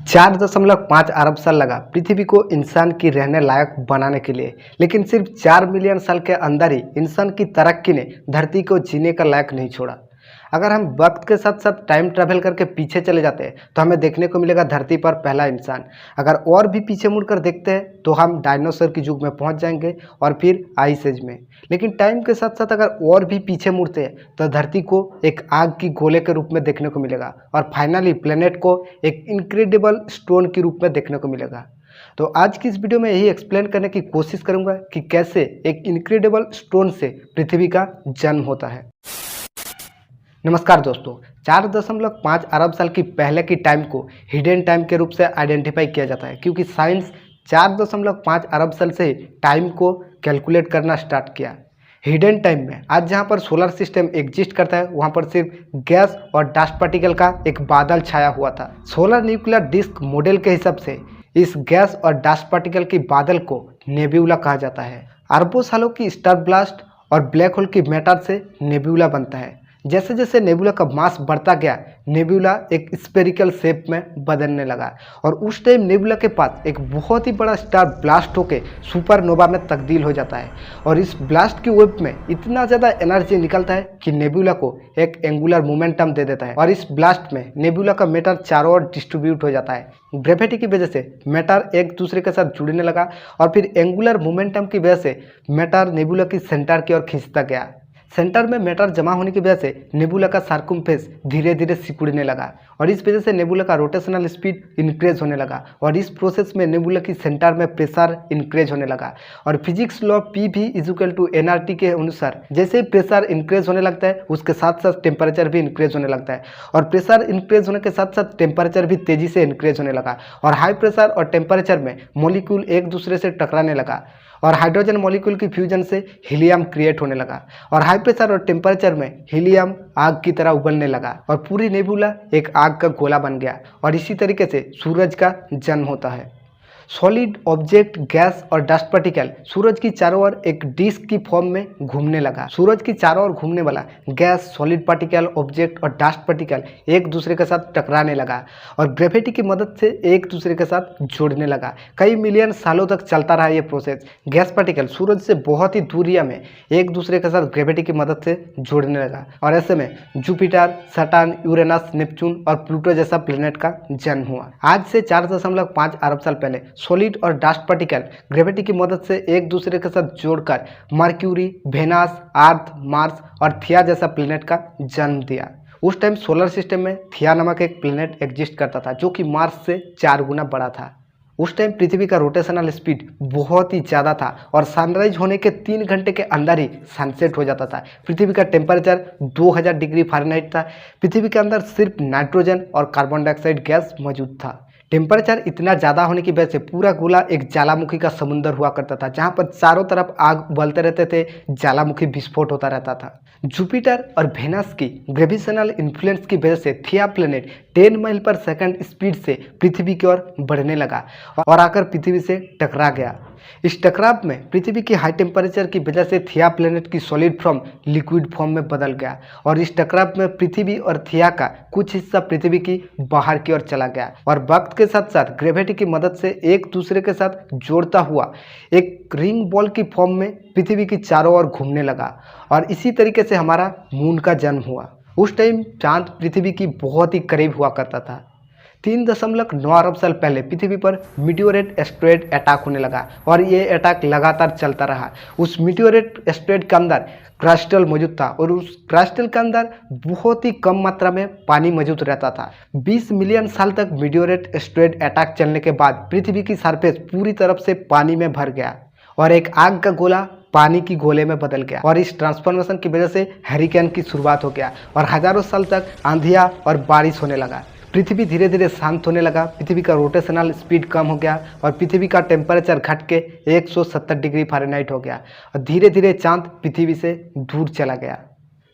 4.5 अरब साल लगा पृथ्वी को इंसान की रहने लायक बनाने के लिए, लेकिन सिर्फ 4 मिलियन साल के अंदर ही इंसान की तरक्की ने धरती को जीने का लायक नहीं छोड़ा। अगर हम वक्त के साथ साथ टाइम ट्रैवल करके पीछे चले जाते हैं तो हमें देखने को मिलेगा धरती पर पहला इंसान। अगर और भी पीछे मुड़कर देखते हैं तो हम डायनासोर की युग में पहुंच जाएंगे और फिर आइस एज में। लेकिन टाइम के साथ साथ अगर और भी पीछे मुड़ते हैं तो धरती को एक आग की गोले के रूप में देखने को मिलेगा और फाइनली प्लेनेट को एक इनक्रेडिबल स्टोन के रूप में देखने को मिलेगा। तो आज की इस वीडियो में यही एक्सप्लेन करने की कोशिश करूंगा कि कैसे एक इनक्रेडिबल स्टोन से पृथ्वी का जन्म होता है। नमस्कार दोस्तों, 4.5 अरब साल की पहले की टाइम को हिडन टाइम के रूप से आइडेंटिफाई किया जाता है, क्योंकि साइंस 4.5 अरब साल से टाइम को कैलकुलेट करना स्टार्ट किया। हिडन टाइम में आज जहां पर सोलर सिस्टम एग्जिस्ट करता है वहां पर सिर्फ गैस और डस्ट पार्टिकल का एक बादल छाया हुआ था। सोलर न्यूक्लियर डिस्क मॉडल के हिसाब से इस गैस और डस्ट पार्टिकल की बादल को नेब्यूला कहा जाता है। अरबों सालों की स्टार ब्लास्ट और ब्लैक होल की मैटर से नेब्यूला बनता है। जैसे जैसे नेबुला का मास बढ़ता गया, नेबुला एक स्फेरिकल शेप में बदलने लगा और उस टाइम नेबुला के पास एक बहुत ही बड़ा स्टार ब्लास्ट होकर सुपरनोवा में तब्दील हो जाता है और इस ब्लास्ट की वेव में इतना ज़्यादा एनर्जी निकलता है कि नेबुला को एक एंगुलर मोमेंटम दे देता है और इस ब्लास्ट में नेबुला का मैटर चारों ओर डिस्ट्रीब्यूट हो जाता है। ग्रेविटी की वजह से मैटर एक दूसरे के साथ जुड़ने लगा और फिर एंगुलर मोमेंटम की वजह से मैटर नेबुला की सेंटर की ओर खींचता गया। सेंटर में मैटर जमा होने की वजह से नेबुला का सर्कमफेरेंस धीरे धीरे सिकुड़ने लगा और इस वजह से नेबुला का रोटेशनल स्पीड इंक्रीज होने लगा और इस प्रोसेस में नेबुला की सेंटर में प्रेशर इंक्रीज होने लगा। और फिजिक्स लॉ पी भी इक्वल टू एनआरटी के अनुसार जैसे ही प्रेशर इंक्रीज होने लगता है उसके साथ साथ टेम्परेचर भी इंक्रीज होने लगता है और प्रेशर इंक्रीज होने के साथ साथ टेम्परेचर भी तेजी से इंक्रीज होने लगा और हाई प्रेशर और टेम्परेचर में मॉलिक्यूल एक दूसरे से टकराने लगा और हाइड्रोजन मॉलिक्यूल की फ्यूजन से हीलियम क्रिएट होने लगा और हाई प्रेशर और टेम्परेचर में हीलियम आग की तरह उबलने लगा और पूरी नेबुला एक आग का गोला बन गया और इसी तरीके से सूरज का जन्म होता है। सॉलिड ऑब्जेक्ट, गैस और डस्ट पार्टिकल सूरज की चारों ओर एक डिस्क की फॉर्म में घूमने लगा। सूरज की चारों ओर घूमने वाला गैस, सॉलिड पार्टिकल, ऑब्जेक्ट और डस्ट पार्टिकल एक दूसरे के साथ टकराने लगा और ग्रेविटी की मदद से एक दूसरे के साथ जुड़ने लगा। कई मिलियन सालों तक चलता रहा ये प्रोसेस। गैस पार्टिकल सूरज से बहुत ही दूरिया में एक दूसरे के साथ ग्रेविटी की मदद से जुड़ने लगा और ऐसे में जुपिटर, सैटर्न, यूरेनस, नेपच्यून और प्लूटो जैसा प्लेनेट का जन्म हुआ। आज से 4.5 अरब साल पहले सॉलिड और डस्ट पार्टिकल ग्रेविटी की मदद से एक दूसरे के साथ जोड़कर मर्क्यूरी, वेनस, अर्थ, मार्स और थिया जैसा प्लेनेट का जन्म दिया। उस टाइम सोलर सिस्टम में थिया नामक एक प्लेनेट एग्जिस्ट करता था जो कि मार्स से 4 गुना बड़ा था। उस टाइम पृथ्वी का रोटेशनल स्पीड बहुत ही ज़्यादा था और सनराइज होने के 3 घंटे के अंदर ही सनसेट हो जाता था। पृथ्वी का टेम्परेचर 2000 डिग्री फ़ारेनहाइट था। पृथ्वी के अंदर सिर्फ नाइट्रोजन और कार्बन डाइऑक्साइड गैस मौजूद था। टेम्परेचर इतना ज़्यादा होने की वजह से पूरा गोला एक ज्वालामुखी का समुंदर हुआ करता था, जहाँ पर चारों तरफ आग उबलते रहते थे, ज्वालामुखी विस्फोट होता रहता था। जुपिटर और वेनस की ग्रेविटेशनल इन्फ्लुएंस की वजह से थिया प्लेनेट 10 मील पर सेकंड स्पीड से पृथ्वी की ओर बढ़ने लगा और आकर पृथ्वी से टकरा गया। इस टकराव में पृथ्वी की हाई टेम्परेचर की वजह से थिया प्लेनेट की सॉलिड फॉर्म लिक्विड फॉर्म में बदल गया और इस टकराव में पृथ्वी और थिया का कुछ हिस्सा पृथ्वी की बाहर की ओर चला गया और वक्त के साथ साथ ग्रेविटी की मदद से एक दूसरे के साथ जोड़ता हुआ एक रिंग बॉल की फॉर्म में पृथ्वी की चारों ओर घूमने लगा और इसी तरीके से हमारा मून का जन्म हुआ। उस टाइम चांद पृथ्वी की बहुत ही करीब हुआ करता था। 3.9 अरब साल पहले पृथ्वी पर मीटियोरेट एस्टेरॉयड अटैक होने लगा और ये अटैक लगातार चलता रहा। उस मीटियोरेट एस्टेरॉयड के अंदर क्रिस्टल मौजूद था और उस क्रिस्टल के अंदर बहुत ही कम मात्रा में पानी मौजूद रहता था। 20 मिलियन साल तक मीटियोरेट एस्टेरॉयड अटैक चलने के बाद पृथ्वी की सरफेस पूरी तरफ से पानी में भर गया और एक आग का गोला पानी की गोले में बदल गया और इस ट्रांसफॉर्मेशन की वजह से हरिकेन की शुरुआत हो गया और हजारों साल तक आंधियाँ और बारिश होने लगा। पृथ्वी धीरे धीरे शांत होने लगा, पृथ्वी का रोटेशनल स्पीड कम हो गया और पृथ्वी का टेम्परेचर घट के 170 डिग्री फ़ारेनहाइट हो गया और धीरे धीरे चांद पृथ्वी से दूर चला गया।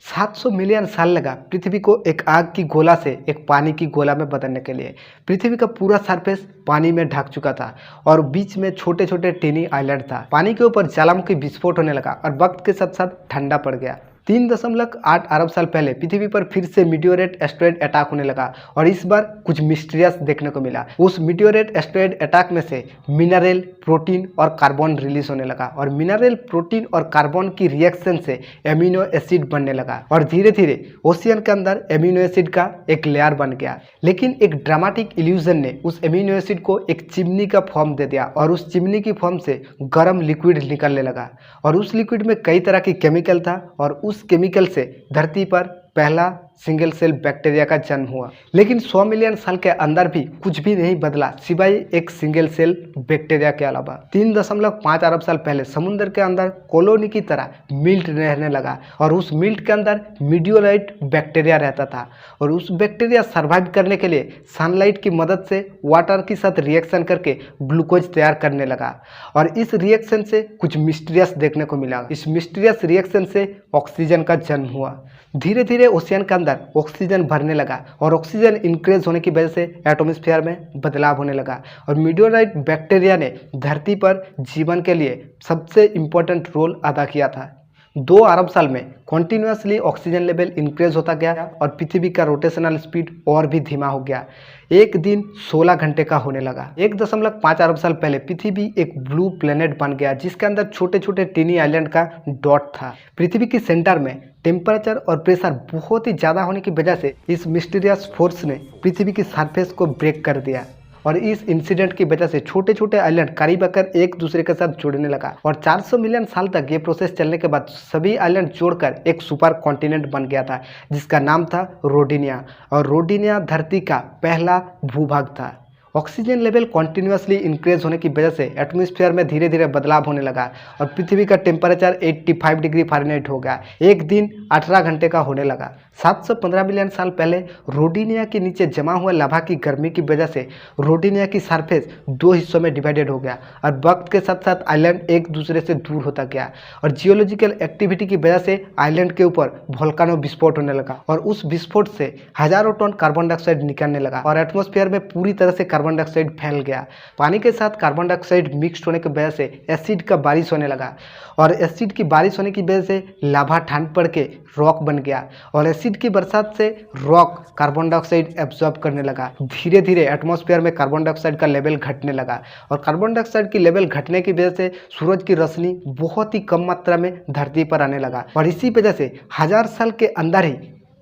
700 मिलियन साल लगा पृथ्वी को एक आग की गोला से एक पानी की गोला में बदलने के लिए। पृथ्वी का पूरा सरफेस पानी में ढक चुका था और बीच में छोटे छोटे टेनी आइलैंड था। पानी के ऊपर ज्वालामुखी विस्फोट होने लगा और वक्त के साथ साथ ठंडा पड़ गया। 3.8 अरब साल पहले पृथ्वी पर फिर से मीटियोरेट एस्टेरॉयड अटैक होने लगा और इस बार कुछ मिस्टीरियस देखने को मिला। उस मीटियोरेट एस्टेरॉयड अटैक में से मिनरल, प्रोटीन और कार्बन रिलीज होने लगा और मिनरल, प्रोटीन और कार्बन की रिएक्शन से एमिनो एसिड बनने लगा और धीरे धीरे ओशियन के अंदर एमिनो एसिड का एक लेयर बन गया। लेकिन एक ड्रामेटिक इल्यूजन ने उस एमिनो एसिड को एक चिमनी का फॉर्म दे दिया और उस चिमनी की फॉर्म से गर्म लिक्विड निकलने लगा और उस लिक्विड में कई तरह की केमिकल था और उस केमिकल से धरती पर पहला सिंगल सेल बैक्टीरिया का जन्म हुआ। लेकिन 100 मिलियन साल के अंदर भी कुछ भी नहीं बदला सिवाय एक सिंगल सेल बैक्टीरिया के अलावा। 3.5 अरब साल पहले समुद्र के अंदर कॉलोनी की तरह मिल्ट रहने लगा और उस मिल्ट के अंदर मीडियोलाइट बैक्टीरिया रहता था और उस बैक्टीरिया सर्वाइव करने के लिए सनलाइट की मदद से वाटर के साथ रिएक्शन करके ग्लूकोज तैयार करने लगा और इस रिएक्शन से कुछ मिस्टीरियस देखने को मिला। इस मिस्टीरियस रिएक्शन से ऑक्सीजन का जन्म हुआ। धीरे धीरे ओशियन के अंदर ऑक्सीजन भरने लगा और ऑक्सीजन इंक्रीज होने की वजह से एटमॉस्फेयर में बदलाव होने लगा और मीडियोलाइट बैक्टीरिया ने धरती पर जीवन के लिए सबसे इम्पोर्टेंट रोल अदा किया था। 2 अरब साल में कॉन्टिन्यूसली ऑक्सीजन लेवल इंक्रीज होता गया और पृथ्वी का रोटेशनल स्पीड और भी धीमा हो गया। एक दिन 16 घंटे का होने लगा। 1.5 अरब साल पहले पृथ्वी एक ब्लू प्लेनेट बन गया जिसके अंदर छोटे छोटे टीनी आइलैंड का डॉट था। पृथ्वी के सेंटर में टेम्परेचर और प्रेशर बहुत ही ज़्यादा होने की वजह से इस मिस्टीरियस फोर्स ने पृथ्वी की सरफेस को ब्रेक कर दिया और इस इंसिडेंट की वजह से छोटे छोटे आइलैंड करीब आकर एक दूसरे के साथ जुड़ने लगा और 400 मिलियन साल तक ये प्रोसेस चलने के बाद सभी आइलैंड जोड़कर एक सुपर कॉन्टिनेंट बन गया था जिसका नाम था रोडिनिया और रोडिनिया धरती का पहला भूभाग था। ऑक्सीजन लेवल कॉन्टिन्यूसली इंक्रीज होने की वजह से एटमॉस्फेयर में धीरे धीरे बदलाव होने लगा और पृथ्वी का टेम्परेचर 85 डिग्री फ़ारेनहाइट हो गया। एक दिन 18 घंटे का होने लगा। 715 मिलियन साल पहले रोडिनिया के नीचे जमा हुआ लावा की गर्मी की वजह से रोडिनिया की सरफेस 2 हिस्सों में डिवाइडेड हो गया और वक्त के साथ साथ आइलैंड एक दूसरे से दूर होता गया और जियोलॉजिकल एक्टिविटी की वजह से आइलैंड के ऊपर वोल्केनो विस्फोट होने लगा और उस विस्फोट से हजारों टन कार्बन डाइऑक्साइड निकलने लगा और एटमॉस्फेयर में पूरी तरह से कार्बन डाइऑक्साइड फैल गया। पानी के साथ कार्बन डाइऑक्साइड मिक्स होने की वजह से एसिड का बारिश होने लगा और एसिड की बारिश होने की वजह से लावा ठंड पड़ के रॉक बन गया और एसिड की बरसात से रॉक कार्बन डाइऑक्साइड एब्जॉर्ब करने लगा। धीरे धीरे एटमॉस्फेयर में कार्बन डाइऑक्साइड का लेवल घटने लगा और कार्बन डाइऑक्साइड की लेवल घटने की वजह से सूरज की रोशनी बहुत ही कम मात्रा में धरती पर आने लगा और इसी वजह से 1000 साल के अंदर ही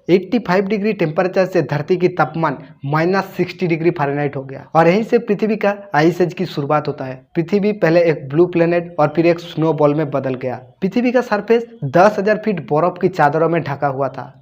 85 डिग्री टेम्परेचर से धरती की तापमान -60 डिग्री फ़ारेनहाइट हो गया और यहीं से पृथ्वी का आइस एज की शुरुआत होता है। पृथ्वी पहले एक ब्लू प्लेनेट और फिर एक स्नो बॉल में बदल गया। पृथ्वी का सरफेस 10,000 फीट बर्फ की चादरों में ढका हुआ था।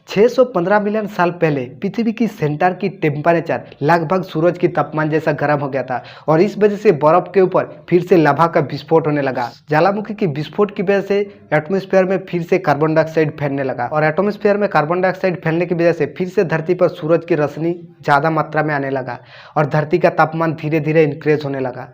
615 मिलियन साल पहले पृथ्वी की सेंटर की टेम्परेचर लगभग सूरज की तापमान जैसा गर्म हो गया था और इस वजह से बर्फ के ऊपर फिर से लावा का विस्फोट होने लगा। ज्वालामुखी की विस्फोट की वजह से एटमॉस्फेयर में फिर से कार्बन डाइऑक्साइड फैलने लगा और एटमॉस्फेयर में कार्बन डाइऑक्साइड फैलने की वजह से फिर से धरती पर सूरज की रोशनी ज़्यादा मात्रा में आने लगा और धरती का तापमान धीरे धीरे इंक्रीज होने लगा।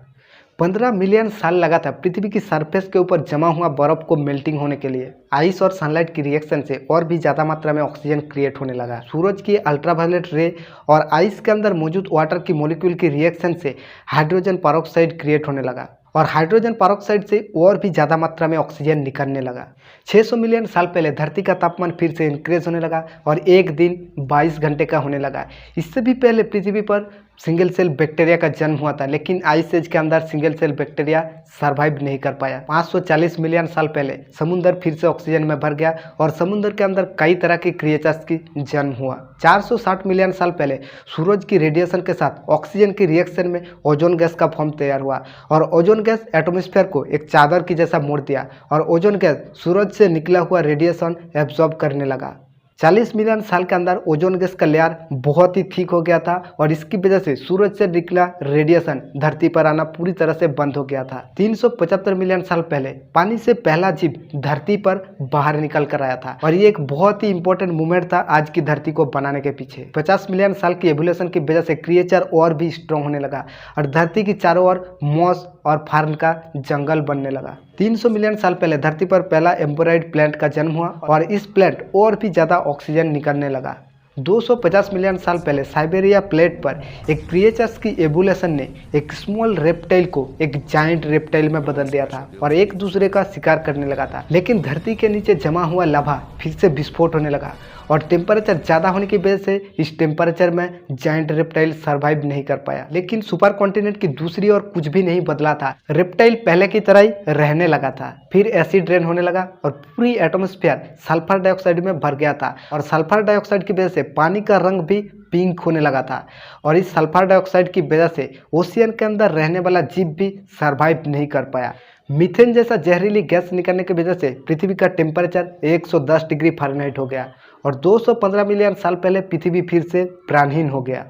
15 मिलियन साल लगा था पृथ्वी की सरफेस के ऊपर जमा हुआ बर्फ को मेल्टिंग होने के लिए। आइस और सनलाइट की रिएक्शन से और भी ज़्यादा मात्रा में ऑक्सीजन क्रिएट होने लगा। सूरज की अल्ट्रावायलेट रे और आइस के अंदर मौजूद वाटर की मॉलिक्यूल की रिएक्शन से हाइड्रोजन पेरोक्साइड क्रिएट होने लगा और हाइड्रोजन पेरोक्साइड से और भी ज़्यादा मात्रा में ऑक्सीजन निकलने लगा। 600 मिलियन साल पहले धरती का तापमान फिर से इंक्रीज होने लगा और एक दिन 22 घंटे का होने लगा। इससे भी पहले पृथ्वी पर सिंगल सेल बैक्टीरिया का जन्म हुआ था लेकिन आइस एज के अंदर सिंगल सेल बैक्टीरिया सर्वाइव नहीं कर पाया। 540 मिलियन साल पहले समुद्र फिर से ऑक्सीजन में भर गया और समुद्र के अंदर कई तरह के क्रिएचर्स की जन्म हुआ। 460 मिलियन साल पहले सूरज की रेडिएशन के साथ ऑक्सीजन की रिएक्शन में ओजोन गैस का फॉर्म तैयार हुआ और ओजोन गैस एटमॉस्फेयर को एक चादर की जैसा मोड़ दिया और ओजोन गैस सूरज से निकला हुआ रेडिएशन एब्जॉर्ब करने लगा। 40 मिलियन साल के अंदर ओजोन गैस का लेयर बहुत ही थिक हो गया था और इसकी वजह से सूरज से निकला रेडिएशन धरती पर आना पूरी तरह से बंद हो गया था। 375 मिलियन साल पहले पानी से पहला जीव धरती पर बाहर निकल कर आया था और ये एक बहुत ही इंपॉर्टेंट मूवमेंट था आज की धरती को बनाने के पीछे। 50 मिलियन साल की एवोल्यूशन की वजह से क्रिएचर और भी स्ट्रॉन्ग होने लगा और धरती की चारों ओर मॉस और फार्न का जंगल बनने लगा। 300 मिलियन साल पहले धरती पर पहला एम्पोराइड प्लांट का जन्म हुआ और इस प्लांट और भी ज़्यादा ऑक्सीजन निकलने लगा। 250 मिलियन साल पहले साइबेरिया प्लेट पर एक क्रिएचर्स की एवोल्यूशन ने एक स्मॉल रेप्टाइल को एक जायंट रेप्टाइल में बदल दिया था और एक दूसरे का शिकार करने लगा था। लेकिन धरती के नीचे जमा हुआ लावा फिर से विस्फोट होने लगा और टेम्परेचर ज़्यादा होने की वजह से इस टेम्परेचर में जायंट रेप्टाइल सर्वाइव नहीं कर पाया। लेकिन सुपर कॉन्टिनेंट की दूसरी ओर कुछ भी नहीं बदला था, रेप्टाइल पहले की तरह ही रहने लगा था। फिर एसिड रेन होने लगा और पूरी एटमॉस्फेयर सल्फर डाइऑक्साइड में भर गया था और सल्फर डाइऑक्साइड की वजह से पानी का रंग भी पिंक होने लगा था और इस सल्फर डाइऑक्साइड की वजह से ओशियन के अंदर रहने वाला जीव भी सर्वाइव नहीं कर पाया। मीथेन जैसा जहरीली गैस निकलने की वजह से पृथ्वी का टेम्परेचर 110 डिग्री फ़ारेनहाइट हो गया और 215 मिलियन साल पहले पृथ्वी फिर से प्राणहीन हो गया।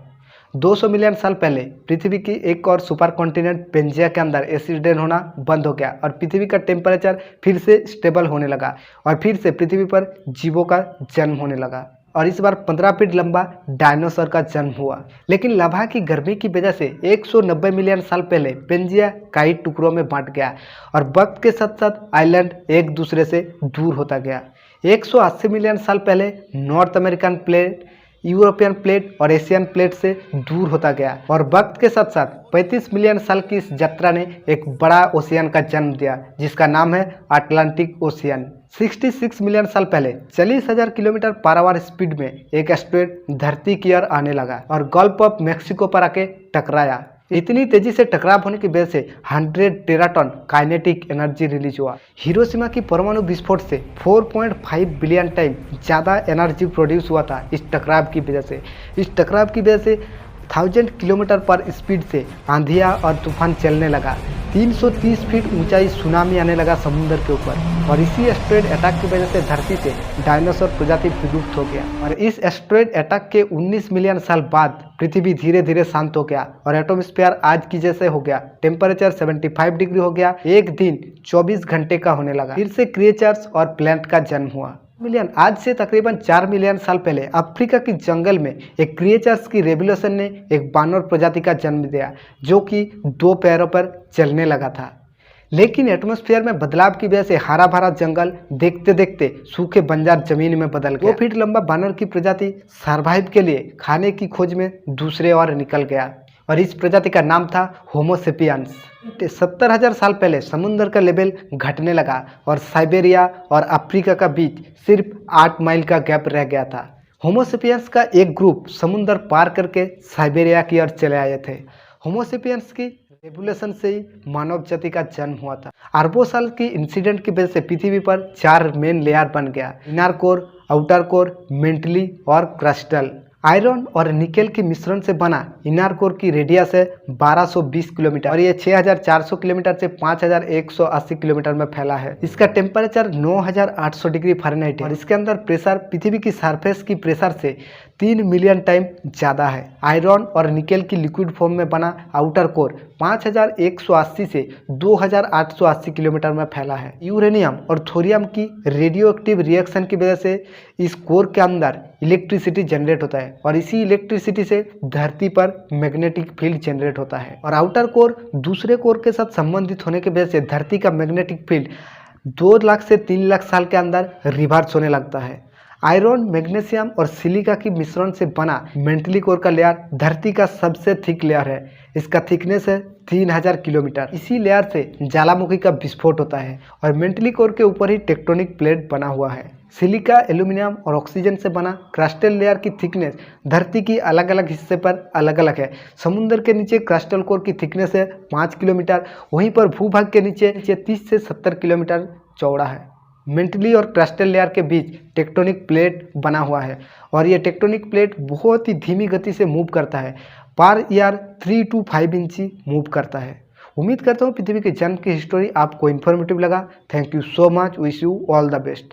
200 मिलियन साल पहले पृथ्वी की एक और सुपर कॉन्टिनेंट पेंजिया के अंदर एसिड रेन होना बंद हो गया और पृथ्वी का टेम्परेचर फिर से स्टेबल होने लगा और फिर से पृथ्वी पर जीवों का जन्म होने लगा और इस बार 15 फीट लंबा डायनासोर का जन्म हुआ। लेकिन लावा की गर्मी की वजह से 190 मिलियन साल पहले पेंजिया कई टुकड़ों में बांट गया और वक्त के साथ साथ आइलैंड एक दूसरे से दूर होता गया। 180 मिलियन साल पहले north American plate European plate और एशियन प्लेट से दूर होता गया और वक्त के साथ साथ 35 मिलियन साल की इस यात्रा ने एक बड़ा ओशियन का जन्म दिया जिसका नाम है अटलांटिक ओशियन। 66 मिलियन साल पहले 40,000 किलोमीटर पर आवर स्पीड में एक एस्टेरॉयड धरती की ओर आने लगा और गल्फ ऑफ मेक्सिको पर आके टकराया। इतनी तेजी से टकराव होने की वजह से 100 टेराटन काइनेटिक एनर्जी रिलीज हुआ। हिरोशिमा की परमाणु विस्फोट से 4.5 बिलियन टाइम ज़्यादा एनर्जी प्रोड्यूस हुआ था इस टकराव की वजह से। इस टकराव की वजह से 1000 किलोमीटर पर स्पीड से आंधियाँ और तूफान चलने लगा। 330 फीट ऊंचाई सुनामी आने लगा समुद्र के ऊपर और इसी एस्टेरॉयड अटैक की वजह से धरती से डायनासोर प्रजाति विलुप्त हो गया और इस एस्टेरॉयड अटैक के 19 मिलियन साल बाद पृथ्वी धीरे धीरे शांत हो गया और एटमॉस्फेयर आज की जैसे हो गया। टेम्परेचर 75 डिग्री हो गया। एक दिन 24 घंटे का होने लगा। फिर से क्रिएचर्स और प्लांट का जन्म हुआ। आज से तकरीबन 4 मिलियन साल पहले अफ्रीका की जंगल में एक क्रिएचर्स की रेवोल्यूशन ने एक बानर प्रजाति का जन्म दिया जो कि 2 पैरों पर चलने लगा था। लेकिन एटमॉस्फेयर में बदलाव की वजह से हरा भरा जंगल देखते देखते सूखे बंजर जमीन में बदल गया। 2 फीट लंबा बानर की प्रजाति सर्वाइव के लिए खाने की खोज में दूसरे ओर निकल गया और इस प्रजाति का नाम था होमोसेपियंस। 70,000 साल पहले समुद्र का लेवल घटने लगा और साइबेरिया और अफ्रीका का बीच सिर्फ 8 माइल का गैप रह गया था। होमोसेपियंस का एक ग्रुप समुद्र पार करके साइबेरिया की ओर चले आए थे। होमोसेपियंस की रेवोल्यूशन से ही मानव जाति का जन्म हुआ था। अरबों साल की इंसिडेंट की वजह से पृथ्वी पर 4 मेन लेयर बन गया, inner core, outer core, mentally और क्रस्टल। आयरन और निकेल के मिश्रण से बना इनर कोर की रेडियस है 1220 किलोमीटर और ये 6400 किलोमीटर से 5180 किलोमीटर में फैला है। इसका टेम्परेचर 9800 डिग्री फ़ारेनहाइट है और इसके अंदर प्रेशर पृथ्वी की सरफेस की प्रेशर से 3 मिलियन टाइम ज़्यादा है। आयरन और निकेल की लिक्विड फॉर्म में बना आउटर कोर 5180 से 2880 किलोमीटर में फैला है। यूरेनियम और थोरियम की रेडियो एक्टिव रिएक्शन की वजह से इस कोर के अंदर इलेक्ट्रिसिटी जनरेट होता है और इसी इलेक्ट्रिसिटी से धरती पर मैग्नेटिक फील्ड जनरेट होता है और आउटर कोर दूसरे कोर के साथ संबंधित होने की वजह से धरती का मैग्नेटिक फील्ड 2 लाख से 3 लाख साल के अंदर रिवर्स होने लगता है। आयरन, मैग्नीशियम और सिलिका की मिश्रण से बना मेंटली कोर का लेयर धरती का सबसे थिक लेयर है। इसका थिकनेस है 3000 किलोमीटर। इसी लेयर से ज्वालामुखी का विस्फोट होता है और मेंटली कोर के ऊपर ही टेक्टोनिक प्लेट बना हुआ है। सिलिका, एल्यूमिनियम और ऑक्सीजन से बना क्रास्टल लेयर की थिकनेस धरती की अलग अलग हिस्से पर अलग अलग है। समुद्र के नीचे क्रास्टल कोर की थिकनेस है 5 किलोमीटर, वहीं पर भूभाग के नीचे 30 से 70 किलोमीटर चौड़ा है। मेंटली और क्रास्टल लेयर के बीच टेक्टोनिक प्लेट बना हुआ है और ये टेक्टोनिक प्लेट बहुत ही धीमी गति से मूव करता है, पर ईयर 3 to 5 इंची मूव करता है। उम्मीद करता हूँ पृथ्वी के जन्म की हिस्टोरी आपको इन्फॉर्मेटिव लगा। Thank you so much. Wish you all the best.